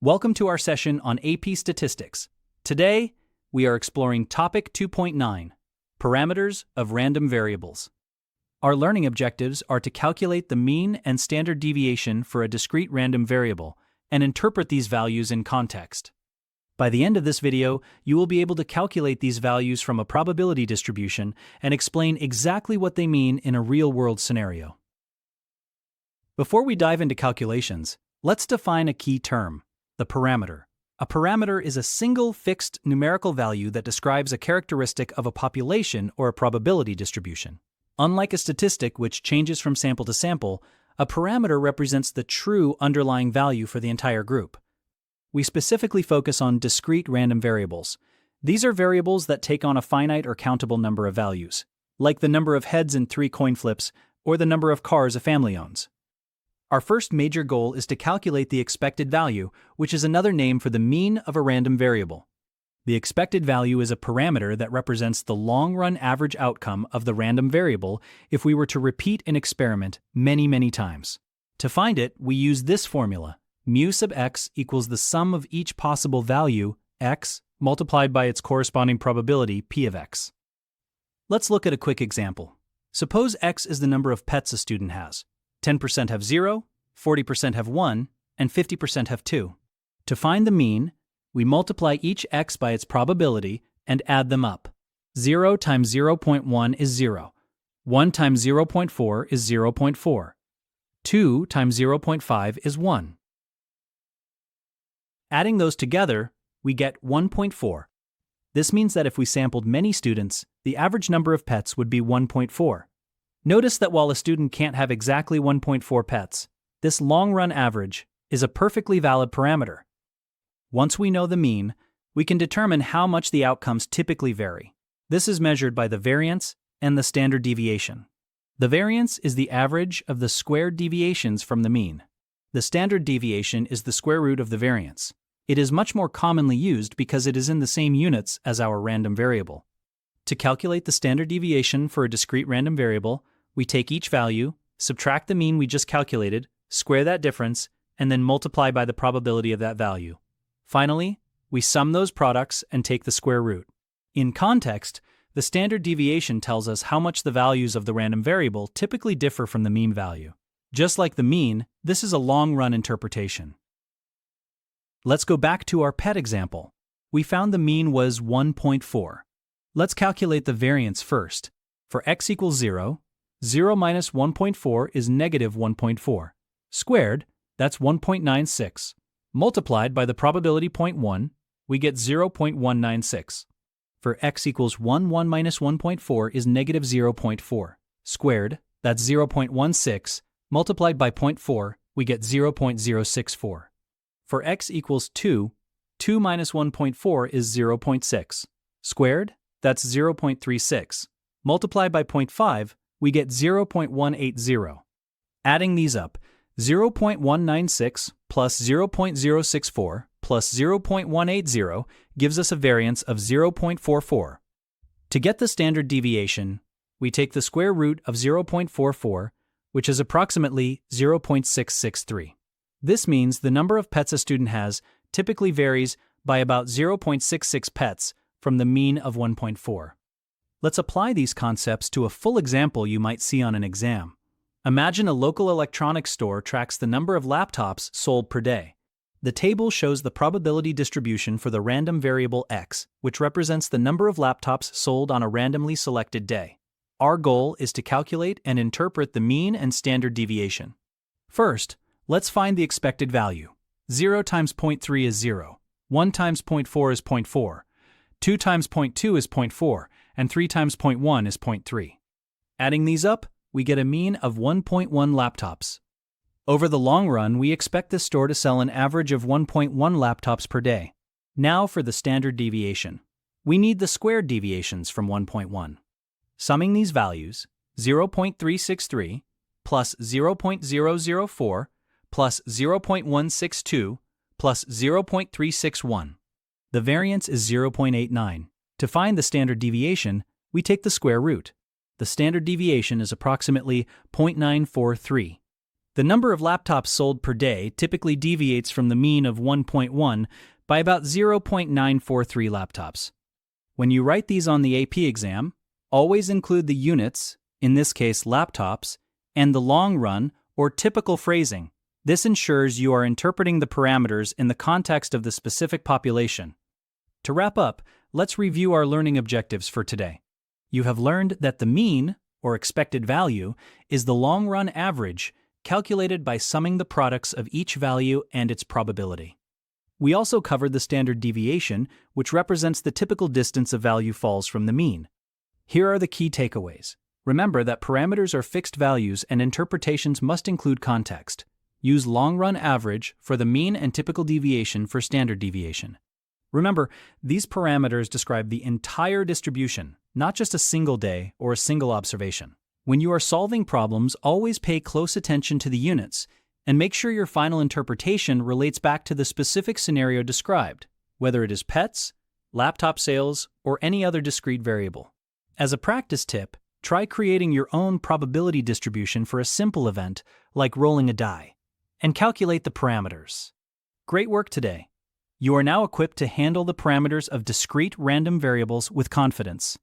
Welcome to our session on AP Statistics. Today, we are exploring Topic 2.9, Parameters of Random Variables. Our learning objectives are to calculate the mean and standard deviation for a discrete random variable and interpret these values in context. By the end of this video, you will be able to calculate these values from a probability distribution and explain exactly what they mean in a real-world scenario. Before we dive into calculations, let's define a key term. The parameter. A parameter is a single fixed numerical value that describes a characteristic of a population or a probability distribution. Unlike a statistic which changes from sample to sample, a parameter represents the true underlying value for the entire group. We specifically focus on discrete random variables. These are variables that take on a finite or countable number of values, like the number of heads in 3 coin flips or the number of cars a family owns. Our first major goal is to calculate the expected value, which is another name for the mean of a random variable. The expected value is a parameter that represents the long-run average outcome of the random variable if we were to repeat an experiment many times. To find it, we use this formula. Mu sub x equals the sum of each possible value, x, multiplied by its corresponding probability, p of x. Let's look at a quick example. Suppose x is the number of pets a student has. 10% have 0, 40% have 1, and 50% have 2. To find the mean, we multiply each x by its probability and add them up. 0 times 0.1 is 0. 1 times 0.4 is 0.4. 2 times 0.5 is 1. Adding those together, we get 1.4. This means that if we sampled many students, the average number of pets would be 1.4. Notice that while a student can't have exactly 1.4 pets, this long-run average is a perfectly valid parameter. Once we know the mean, we can determine how much the outcomes typically vary. This is measured by the variance and the standard deviation. The variance is the average of the squared deviations from the mean. The standard deviation is the square root of the variance. It is much more commonly used because it is in the same units as our random variable. To calculate the standard deviation for a discrete random variable, we take each value, subtract the mean we just calculated, square that difference, and then multiply by the probability of that value. Finally, we sum those products and take the square root. In context, the standard deviation tells us how much the values of the random variable typically differ from the mean value. Just like the mean, this is a long-run interpretation. Let's go back to our pet example. We found the mean was 1.4. Let's calculate the variance first. For x equals 0, 0 minus 1.4 is negative 1.4. Squared, that's 1.96. Multiplied by the probability 0.1, we get 0.196. For x equals 1 minus 1.4 is negative 0.4. Squared, that's 0.16. Multiplied by 0.4, we get 0.064. For x equals 2, 2 minus 1.4 is 0.6. Squared, that's 0.36. Multiplied by 0.5, we get 0.180. Adding these up, 0.196 plus 0.064 plus 0.180 gives us a variance of 0.44. To get the standard deviation, we take the square root of 0.44, which is approximately 0.663. This means the number of pets a student has typically varies by about 0.66 pets from the mean of 1.4. Let's apply these concepts to a full example you might see on an exam. Imagine a local electronics store tracks the number of laptops sold per day. The table shows the probability distribution for the random variable x, which represents the number of laptops sold on a randomly selected day. Our goal is to calculate and interpret the mean and standard deviation. First, let's find the expected value. 0 times 0.3 is 0. 1 times 0.4 is 0.4. 2 times 0.2 is 0.4. And 3 times 0.1 is 0.3. Adding these up, we get a mean of 1.1 laptops. Over the long run, we expect this store to sell an average of 1.1 laptops per day. Now for the standard deviation. We need the squared deviations from 1.1. Summing these values, 0.363 plus 0.004 plus 0.162 plus 0.361. The variance is 0.89. To find the standard deviation, we take the square root. The standard deviation is approximately 0.943. The number of laptops sold per day typically deviates from the mean of 1.1 by about 0.943 laptops. When you write these on the AP exam, always include the units, in this case laptops, and the long run or typical phrasing. This ensures you are interpreting the parameters in the context of the specific population. To wrap up, let's review our learning objectives for today. You have learned that the mean, or expected value, is the long-run average calculated by summing the products of each value and its probability. We also covered the standard deviation, which represents the typical distance a value falls from the mean. Here are the key takeaways. Remember that parameters are fixed values and interpretations must include context. Use long-run average for the mean and typical deviation for standard deviation. Remember, these parameters describe the entire distribution, not just a single day or a single observation. When you are solving problems, always pay close attention to the units and make sure your final interpretation relates back to the specific scenario described, whether it is pets, laptop sales, or any other discrete variable. As a practice tip, try creating your own probability distribution for a simple event like rolling a die, and calculate the parameters. Great work today! You are now equipped to handle the parameters of discrete random variables with confidence.